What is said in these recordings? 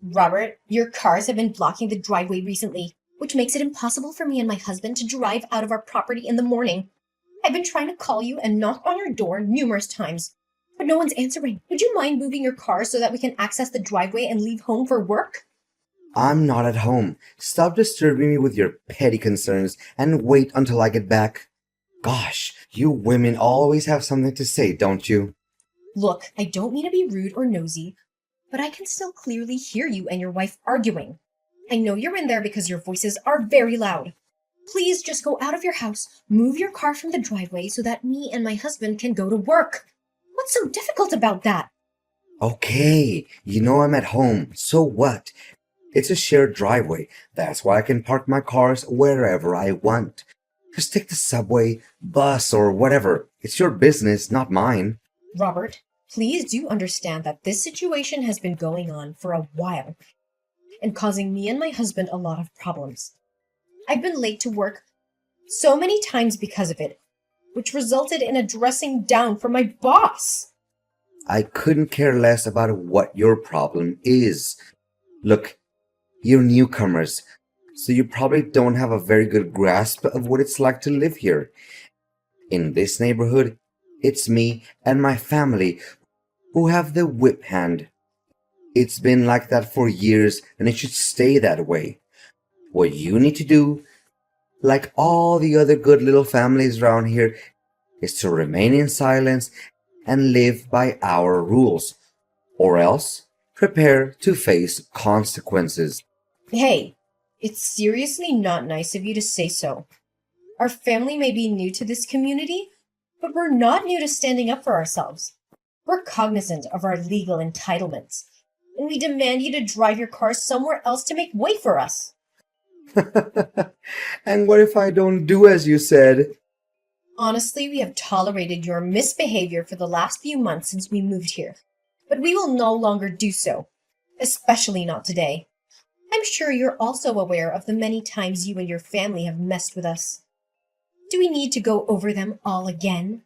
Robert, your cars have been blocking the driveway recently, which makes it impossible for me and my husband to drive out of our property in the morning. I've been trying to call you and knock on your door numerous times, but no one's answering. Would you mind moving your car so that we can access the driveway and leave home for work? I'm not at home. Stop disturbing me with your petty concerns and wait until I get back. Gosh, you women always have something to say, don't you? Look, I don't mean to be rude or nosy, but I can still clearly hear you and your wife arguing. I know you're in there because your voices are very loud. Please just go out of your house, move your car from the driveway so that me and my husband can go to work. What's so difficult about that? Okay, you know I'm at home, so what? It's a shared driveway. That's why I can park my cars wherever I want. Just take the subway, bus, or whatever. It's your business, not mine. Robert, please do understand that this situation has been going on for a while and causing me and my husband a lot of problems. I've been late to work so many times because of it, which resulted in a dressing down from my boss. I couldn't care less about what your problem is. Look, you're newcomers, so you probably don't have a very good grasp of what it's like to live here. In this neighborhood, it's me and my family who have the whip hand. It's been like that for years, and it should stay that way. What you need to do, like all the other good little families around here, is to remain in silence and live by our rules, or else prepare to face consequences. Hey, it's seriously not nice of you to say so. Our family may be new to this community, but we're not new to standing up for ourselves. We're cognizant of our legal entitlements, and we demand you to drive your car somewhere else to make way for us. And what if I don't do as you said? Honestly, we have tolerated your misbehavior for the last few months since we moved here, but we will no longer do so, especially not today. I'm sure you're also aware of the many times you and your family have messed with us. Do we need to go over them all again?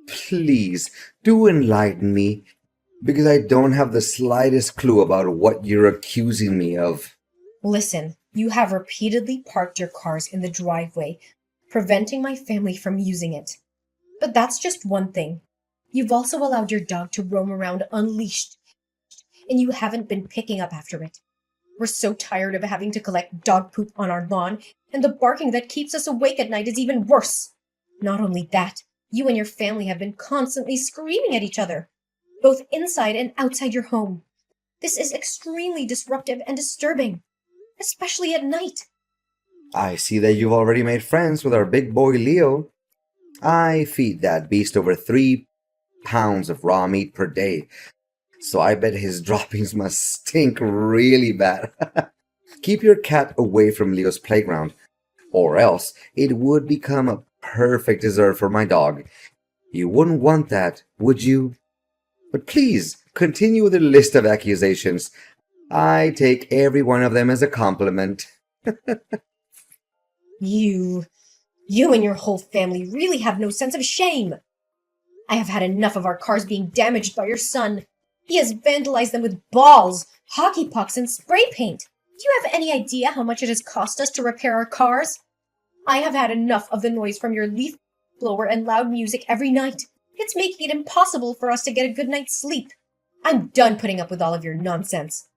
Please, do enlighten me, because I don't have the slightest clue about what you're accusing me of. Listen, you have repeatedly parked your cars in the driveway, preventing my family from using it. But that's just one thing. You've also allowed your dog to roam around unleashed, and you haven't been picking up after it. We're so tired of having to collect dog poop on our lawn, and the barking that keeps us awake at night is even worse. Not only that, you and your family have been constantly screaming at each other, both inside and outside your home. This is extremely disruptive and disturbing, especially at night. I see that you've already made friends with our big boy Leo. I feed that beast over 3 pounds of raw meat per day, so I bet his droppings must stink really bad. Keep your cat away from Leo's playground, or else it would become a perfect dessert for my dog. You wouldn't want that, would you? But please, continue with the list of accusations. I take every one of them as a compliment. You and your whole family really have no sense of shame. I have had enough of our cars being damaged by your son. He has vandalized them with balls, hockey pucks, and spray paint. Do you have any idea how much it has cost us to repair our cars? I have had enough of the noise from your leaf blower and loud music every night. It's making it impossible for us to get a good night's sleep. I'm done putting up with all of your nonsense.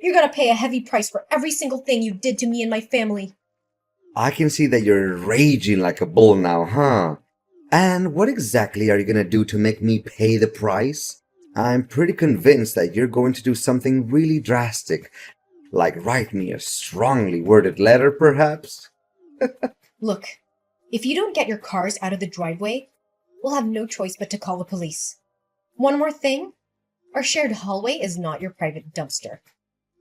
You're gonna pay a heavy price for every single thing you did to me and my family. I can see that you're raging like a bull now, huh? And what exactly are you gonna do to make me pay the price? I'm pretty convinced that you're going to do something really drastic, like write me a strongly worded letter, perhaps? Look, if you don't get your cars out of the driveway, we'll have no choice but to call the police. One more thing, our shared hallway is not your private dumpster.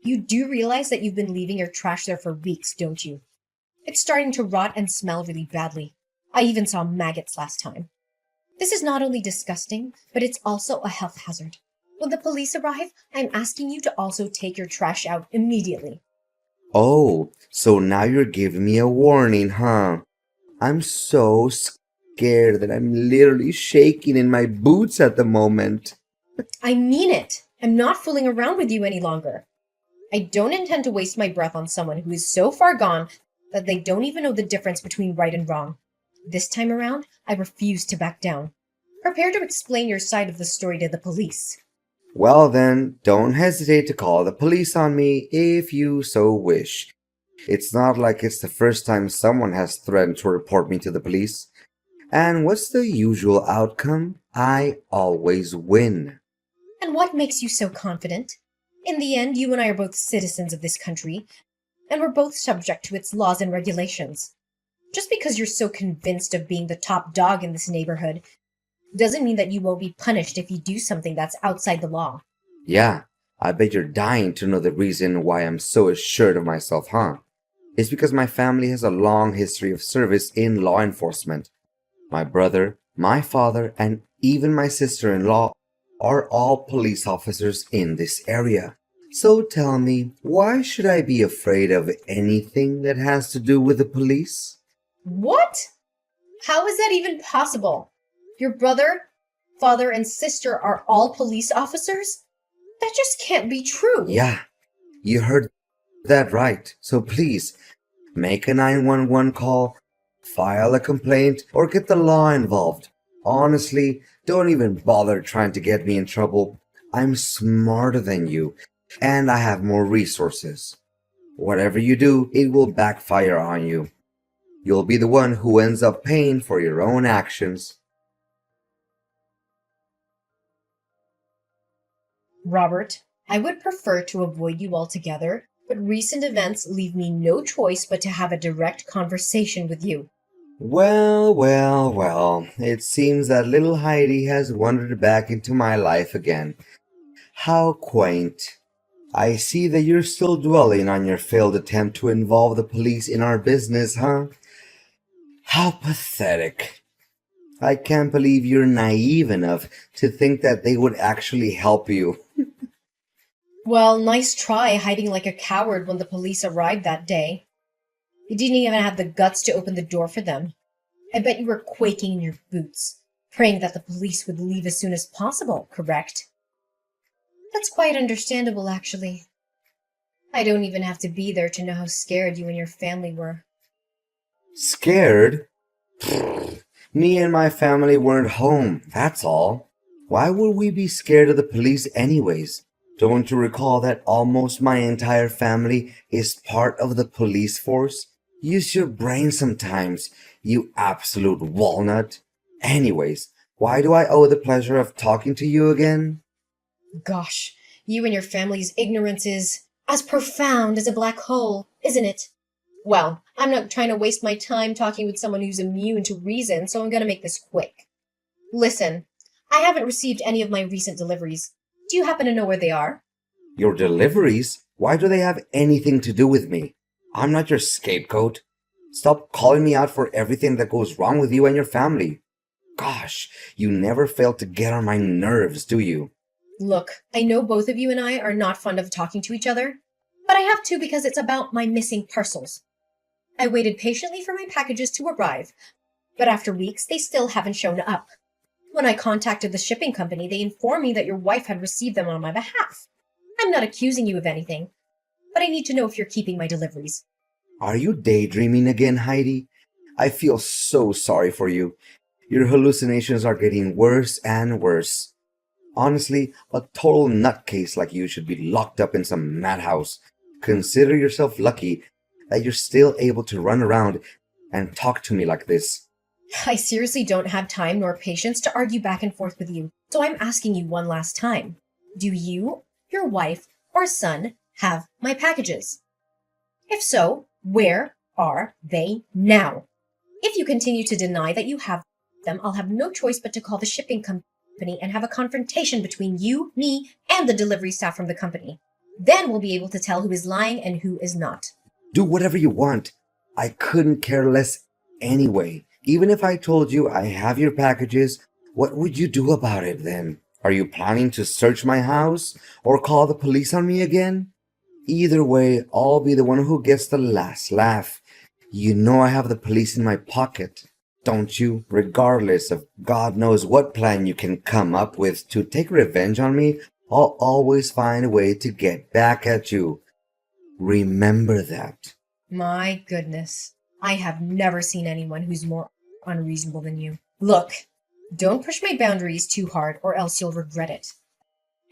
You do realize that you've been leaving your trash there for weeks, don't you? It's starting to rot and smell really badly. I even saw maggots last time. This is not only disgusting, but it's also a health hazard. When the police arrive, I'm asking you to also take your trash out immediately. Oh, so now you're giving me a warning, huh? I'm so scared that I'm literally shaking in my boots at the moment. I mean it. I'm not fooling around with you any longer. I don't intend to waste my breath on someone who is so far gone that they don't even know the difference between right and wrong. This time around, I refuse to back down. Prepare to explain your side of the story to the police. Well, then, don't hesitate to call the police on me if you so wish. It's not like it's the first time someone has threatened to report me to the police. And what's the usual outcome? I always win. And what makes you so confident? In the end, you and I are both citizens of this country, and we're both subject to its laws and regulations. Just because you're so convinced of being the top dog in this neighborhood doesn't mean that you won't be punished if you do something that's outside the law. Yeah, I bet you're dying to know the reason why I'm so assured of myself, huh? It's because my family has a long history of service in law enforcement. My brother, my father, and even my sister-in-law are all police officers in this area. So tell me, why should I be afraid of anything that has to do with the police? What? How is that even possible? Your brother, father, and sister are all police officers? That just can't be true. Yeah, you heard that right. So please, make a 911 call, file a complaint, or get the law involved. Honestly, don't even bother trying to get me in trouble. I'm smarter than you, and I have more resources. Whatever you do, it will backfire on you. You'll be the one who ends up paying for your own actions. Robert, I would prefer to avoid you altogether, but recent events leave me no choice but to have a direct conversation with you. Well, it seems that little Heidi has wandered back into my life again. How quaint. I see that you're still dwelling on your failed attempt to involve the police in our business, huh? How pathetic. I can't believe you're naive enough to think that they would actually help you. Well, nice try hiding like a coward when the police arrived that day. You didn't even have the guts to open the door for them. I bet you were quaking in your boots, praying that the police would leave as soon as possible, correct? That's quite understandable, actually. I don't even have to be there to know how scared you and your family were. Scared? Me and my family weren't home, that's all. Why would we be scared of the police anyways? Don't you recall that almost my entire family is part of the police force? Use your brain sometimes, you absolute walnut. Anyways, why do I owe the pleasure of talking to you again? Gosh, you and your family's ignorance is as profound as a black hole, isn't it? Well, I'm not trying to waste my time talking with someone who's immune to reason, so I'm going to make this quick. Listen, I haven't received any of my recent deliveries. Do you happen to know where they are? Your deliveries? Why do they have anything to do with me? I'm not your scapegoat. Stop calling me out for everything that goes wrong with you and your family. Gosh, you never fail to get on my nerves, do you? Look, I know both of you and I are not fond of talking to each other, but I have to because it's about my missing parcels. I waited patiently for my packages to arrive, but after weeks they still haven't shown up. When I contacted the shipping company, they informed me that your wife had received them on my behalf. I'm not accusing you of anything, but I need to know if you're keeping my deliveries. Are you daydreaming again, Heidi? I feel so sorry for you. Your hallucinations are getting worse and worse. Honestly, a total nutcase like you should be locked up in some madhouse. Consider yourself lucky that you're still able to run around and talk to me like this. I seriously don't have time nor patience to argue back and forth with you, so I'm asking you one last time. Do you, your wife, or son have my packages? If so, where are they now? If you continue to deny that you have them, I'll have no choice but to call the shipping company and have a confrontation between you, me, and the delivery staff from the company. Then we'll be able to tell who is lying and who is not. Do whatever you want. I couldn't care less anyway. Even if I told you I have your packages, what would you do about it then? Are you planning to search my house or call the police on me again? Either way, I'll be the one who gets the last laugh. You know I have the police in my pocket, don't you? Regardless of God knows what plan you can come up with to take revenge on me, I'll always find a way to get back at you. Remember that. My goodness. I have never seen anyone who's more unreasonable than you. Look, don't push my boundaries too hard or else you'll regret it.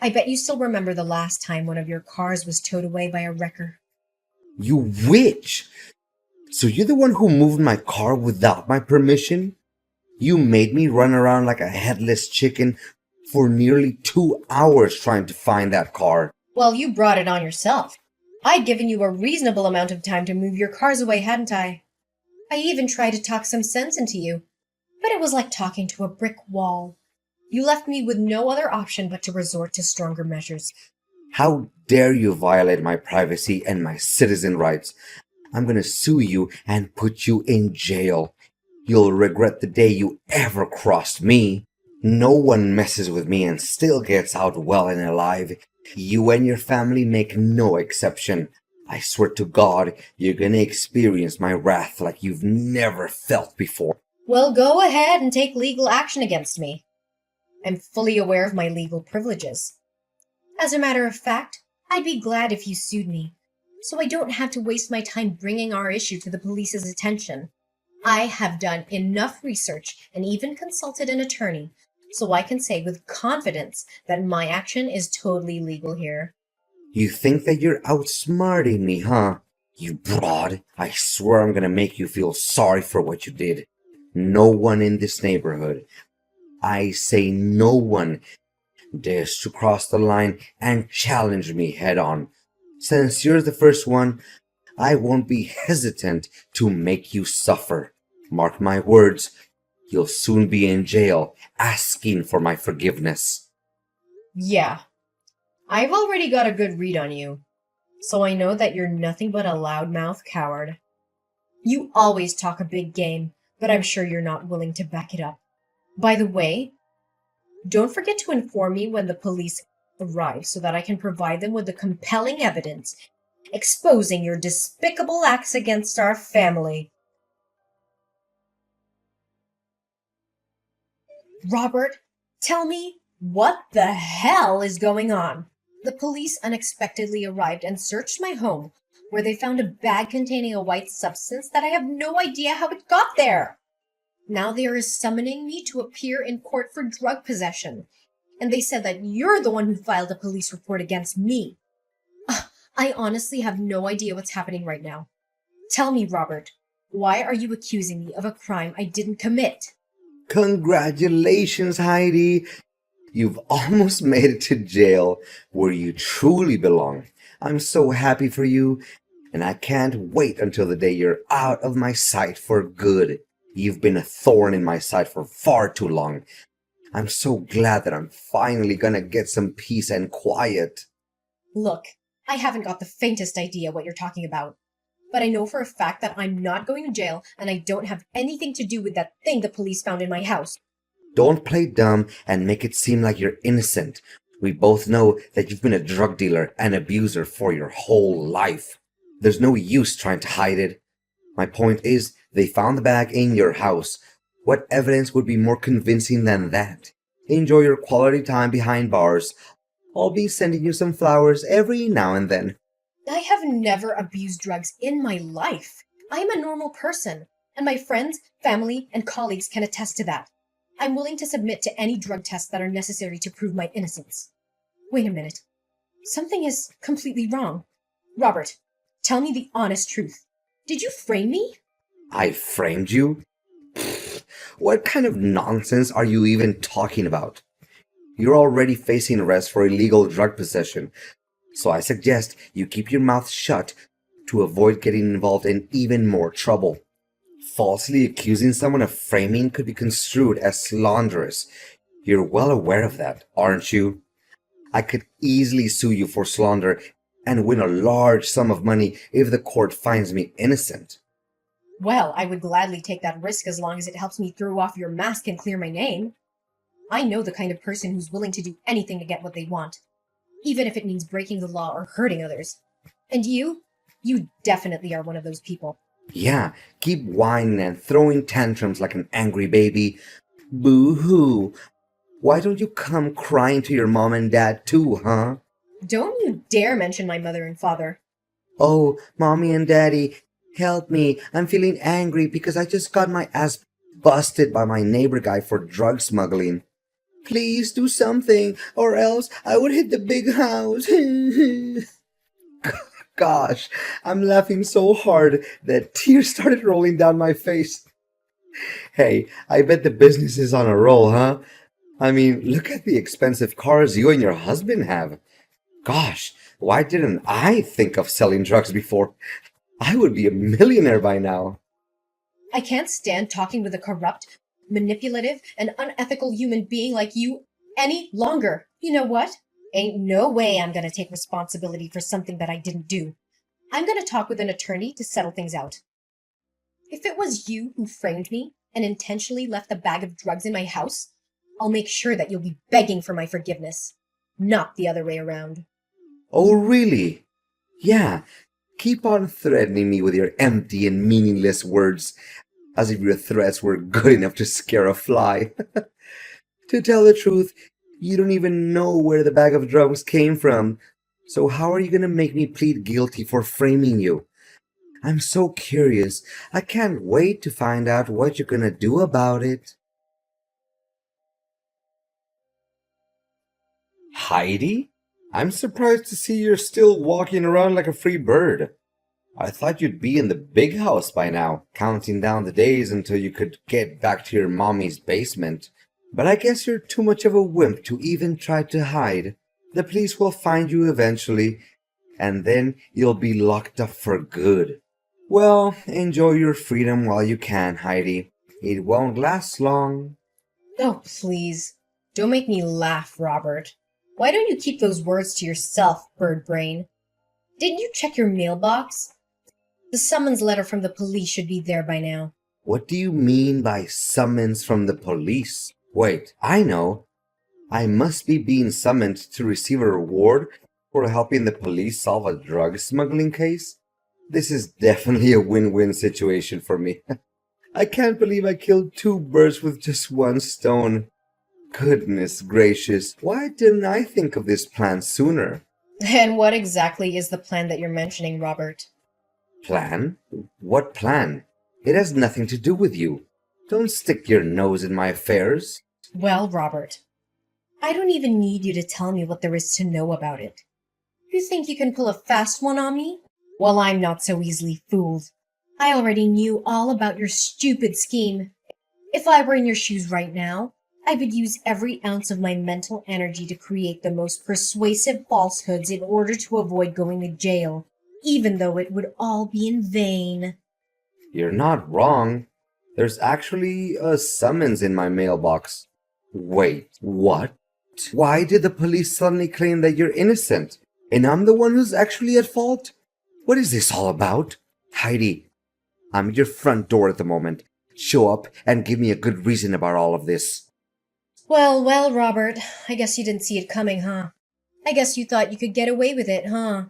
I bet you still remember the last time one of your cars was towed away by a wrecker. You witch! So you're the one who moved my car without my permission? You made me run around like a headless chicken for nearly 2 hours trying to find that car. Well, you brought it on yourself. I'd given you a reasonable amount of time to move your cars away, hadn't I? I even tried to talk some sense into you, but it was like talking to a brick wall. You left me with no other option but to resort to stronger measures. How dare you violate my privacy and my citizen rights? I'm gonna sue you and put you in jail. You'll regret the day you ever crossed me. No one messes with me and still gets out well and alive. You and your family make no exception. I swear to God, you're gonna experience my wrath like you've never felt before. Well, go ahead and take legal action against me. I'm fully aware of my legal privileges. As a matter of fact, I'd be glad if you sued me, so I don't have to waste my time bringing our issue to the police's attention. I have done enough research and even consulted an attorney, so I can say with confidence that my action is totally legal here. You think that you're outsmarting me, huh? You broad. I swear I'm gonna make you feel sorry for what you did. No one in this neighborhood, I say no one, dares to cross the line and challenge me head on. Since you're the first one, I won't be hesitant to make you suffer. Mark my words, you'll soon be in jail asking for my forgiveness. Yeah, I've already got a good read on you, so I know that you're nothing but a loudmouth coward. You always talk a big game, but I'm sure you're not willing to back it up. By the way, don't forget to inform me when the police arrive so that I can provide them with the compelling evidence exposing your despicable acts against our family. Robert, tell me, what the hell is going on? The police unexpectedly arrived and searched my home, where they found a bag containing a white substance that I have no idea how it got there. Now they are summoning me to appear in court for drug possession, and they said that you're the one who filed a police report against me. I honestly have no idea what's happening right now. Tell me, Robert, why are you accusing me of a crime I didn't commit? Congratulations, Heidi. You've almost made it to jail, where you truly belong. I'm so happy for you, and I can't wait until the day you're out of my sight for good. You've been a thorn in my side for far too long. I'm so glad that I'm finally gonna get some peace and quiet. Look, I haven't got the faintest idea what you're talking about, but I know for a fact that I'm not going to jail and I don't have anything to do with that thing the police found in my house. Don't play dumb and make it seem like you're innocent. We both know that you've been a drug dealer and abuser for your whole life. There's no use trying to hide it. My point is, they found the bag in your house. What evidence would be more convincing than that? Enjoy your quality time behind bars. I'll be sending you some flowers every now and then. I have never abused drugs in my life. I am a normal person, and my friends, family, and colleagues can attest to that. I'm willing to submit to any drug tests that are necessary to prove my innocence. Wait a minute. Something is completely wrong. Robert, tell me the honest truth. Did you frame me? I framed you? What kind of nonsense are you even talking about? You're already facing arrest for illegal drug possession, so I suggest you keep your mouth shut to avoid getting involved in even more trouble. Falsely accusing someone of framing could be construed as slanderous. You're well aware of that, aren't you? I could easily sue you for slander and win a large sum of money if the court finds me innocent. Well, I would gladly take that risk as long as it helps me throw off your mask and clear my name. I know the kind of person who's willing to do anything to get what they want, even if it means breaking the law or hurting others. And you definitely are one of those people. Yeah, keep whining and throwing tantrums like an angry baby. Boo-hoo. Why don't you come crying to your mom and dad too, huh? Don't you dare mention my mother and father. Oh, mommy and daddy, help me. I'm feeling angry because I just got my ass busted by my neighbor guy for drug smuggling. Please do something, or else I would hit the big house. Gosh, I'm laughing so hard that tears started rolling down my face. Hey, I bet the business is on a roll, huh? I mean, look at the expensive cars you and your husband have. Gosh, why didn't I think of selling drugs before? I would be a millionaire by now. I can't stand talking with a corrupt, manipulative, and unethical human being like you any longer. You know what? Ain't no way I'm gonna take responsibility for something that I didn't do. I'm gonna talk with an attorney to settle things out. If it was you who framed me and intentionally left a bag of drugs in my house, I'll make sure that you'll be begging for my forgiveness, not the other way around. Oh, really? Yeah, keep on threatening me with your empty and meaningless words, as if your threats were good enough to scare a fly. To tell the truth, you don't even know where the bag of drugs came from. So how are you gonna make me plead guilty for framing you? I'm so curious. I can't wait to find out what you're gonna do about it. Heidi? I'm surprised to see you're still walking around like a free bird. I thought you'd be in the big house by now, counting down the days until you could get back to your mommy's basement. But I guess you're too much of a wimp to even try to hide. The police will find you eventually, and then you'll be locked up for good. Well, enjoy your freedom while you can, Heidi. It won't last long. Oh, please. Don't make me laugh, Robert. Why don't you keep those words to yourself, bird brain? Didn't you check your mailbox? The summons letter from the police should be there by now. What do you mean by summons from the police? Wait, I know. I must be being summoned to receive a reward for helping the police solve a drug smuggling case? This is definitely a win-win situation for me. I can't believe I killed two birds with just one stone. Goodness gracious, why didn't I think of this plan sooner? And what exactly is the plan that you're mentioning, Robert? Plan? What plan? It has nothing to do with you. Don't stick your nose in my affairs. Well, Robert, I don't even need you to tell me what there is to know about it. You think you can pull a fast one on me? Well, I'm not so easily fooled. I already knew all about your stupid scheme. If I were in your shoes right now, I would use every ounce of my mental energy to create the most persuasive falsehoods in order to avoid going to jail, even though it would all be in vain. You're not wrong. There's actually a summons in my mailbox. Wait, what? Why did the police suddenly claim that you're innocent? And I'm the one who's actually at fault? What is this all about? Heidi, I'm at your front door at the moment. Show up and give me a good reason about all of this. Well, well, Robert, I guess you didn't see it coming, huh? I guess you thought you could get away with it, huh?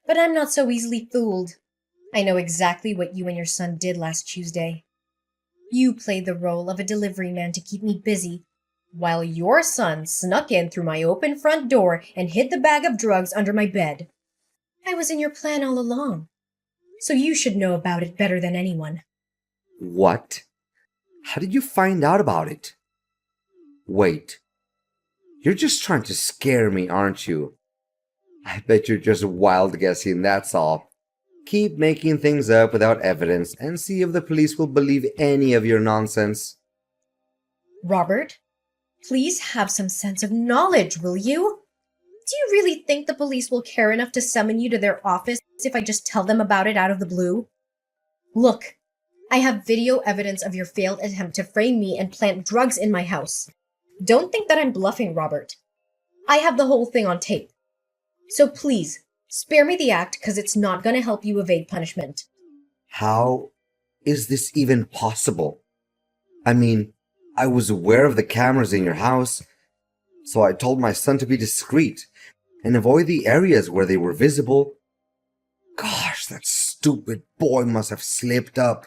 But I'm not so easily fooled. I know exactly what you and your son did last Tuesday. You played the role of a delivery man to keep me busy, while your son snuck in through my open front door and hid the bag of drugs under my bed. I was in your plan all along, so you should know about it better than anyone. What? How did you find out about it? Wait, you're just trying to scare me, aren't you? I bet you're just wild guessing, that's all. Keep making things up without evidence and see if the police will believe any of your nonsense. Robert, please have some sense of knowledge, will you? Do you really think the police will care enough to summon you to their office if I just tell them about it out of the blue? Look, I have video evidence of your failed attempt to frame me and plant drugs in my house. Don't think that I'm bluffing, Robert. I have the whole thing on tape. So please, spare me the act because it's not going to help you evade punishment. How is this even possible? I mean, I was aware of the cameras in your house, so I told my son to be discreet and avoid the areas where they were visible. Gosh, that stupid boy must have slipped up.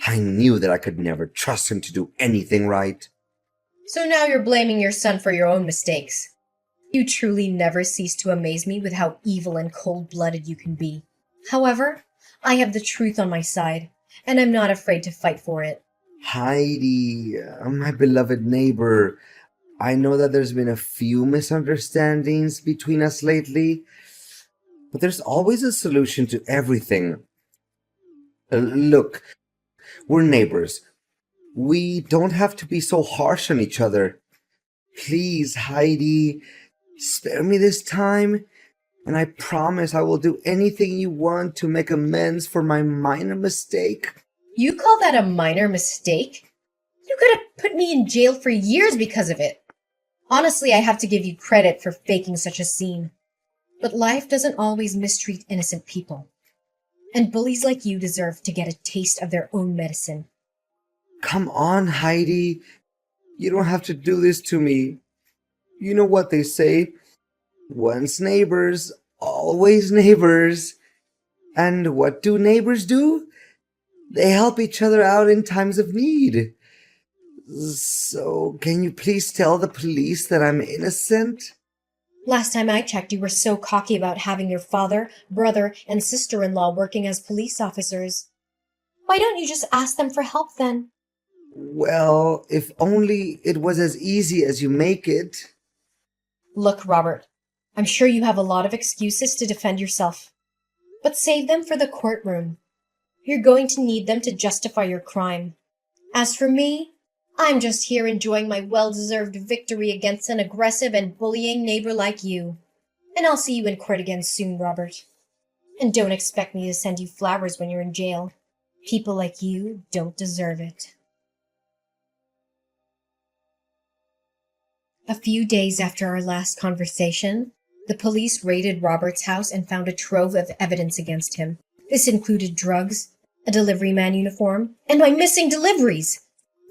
I knew that I could never trust him to do anything right. So now you're blaming your son for your own mistakes. You truly never cease to amaze me with how evil and cold-blooded you can be. However, I have the truth on my side, and I'm not afraid to fight for it. Heidi, my beloved neighbor, I know that there's been a few misunderstandings between us lately, but there's always a solution to everything. Look, we're neighbors. We don't have to be so harsh on each other. Please, Heidi, spare me this time, and I promise I will do anything you want to make amends for my minor mistake. You call that a minor mistake? You could have put me in jail for years because of it. Honestly, I have to give you credit for faking such a scene. But life doesn't always mistreat innocent people. And bullies like you deserve to get a taste of their own medicine. Come on, Heidi. You don't have to do this to me. You know what they say. Once neighbors, always neighbors. And what do neighbors do? They help each other out in times of need. So, can you please tell the police that I'm innocent? Last time I checked, you were so cocky about having your father, brother, and sister-in-law working as police officers. Why don't you just ask them for help then? Well, if only it was as easy as you make it. Look, Robert, I'm sure you have a lot of excuses to defend yourself. But save them for the courtroom. You're going to need them to justify your crime. As for me, I'm just here enjoying my well-deserved victory against an aggressive and bullying neighbor like you. And I'll see you in court again soon, Robert. And don't expect me to send you flowers when you're in jail. People like you don't deserve it. A few days after our last conversation, the police raided Robert's house and found a trove of evidence against him. This included drugs, a delivery man uniform, and my missing deliveries.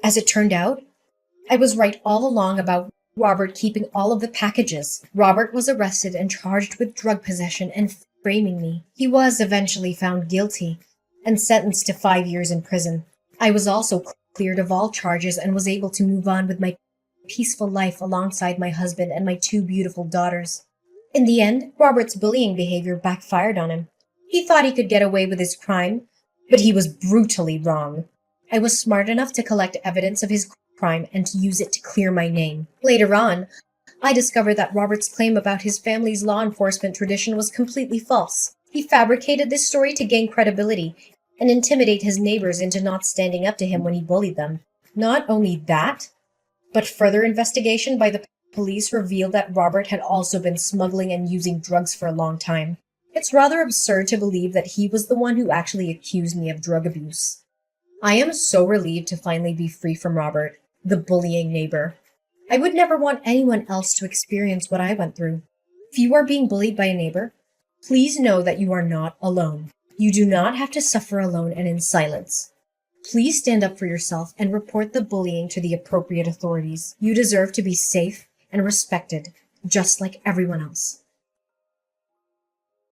As it turned out, I was right all along about Robert keeping all of the packages. Robert was arrested and charged with drug possession and framing me. He was eventually found guilty and sentenced to 5 years in prison. I was also cleared of all charges and was able to move on with my peaceful life alongside my husband and my 2 beautiful daughters. In the end, Robert's bullying behavior backfired on him. He thought he could get away with his crime, but he was brutally wrong. I was smart enough to collect evidence of his crime and to use it to clear my name. Later on, I discovered that Robert's claim about his family's law enforcement tradition was completely false. He fabricated this story to gain credibility and intimidate his neighbors into not standing up to him when he bullied them. Not only that, but further investigation by the police revealed that Robert had also been smuggling and using drugs for a long time. It's rather absurd to believe that he was the one who actually accused me of drug abuse. I am so relieved to finally be free from Robert, the bullying neighbor. I would never want anyone else to experience what I went through. If you are being bullied by a neighbor, please know that you are not alone. You do not have to suffer alone and in silence. Please stand up for yourself and report the bullying to the appropriate authorities. You deserve to be safe and respected, just like everyone else.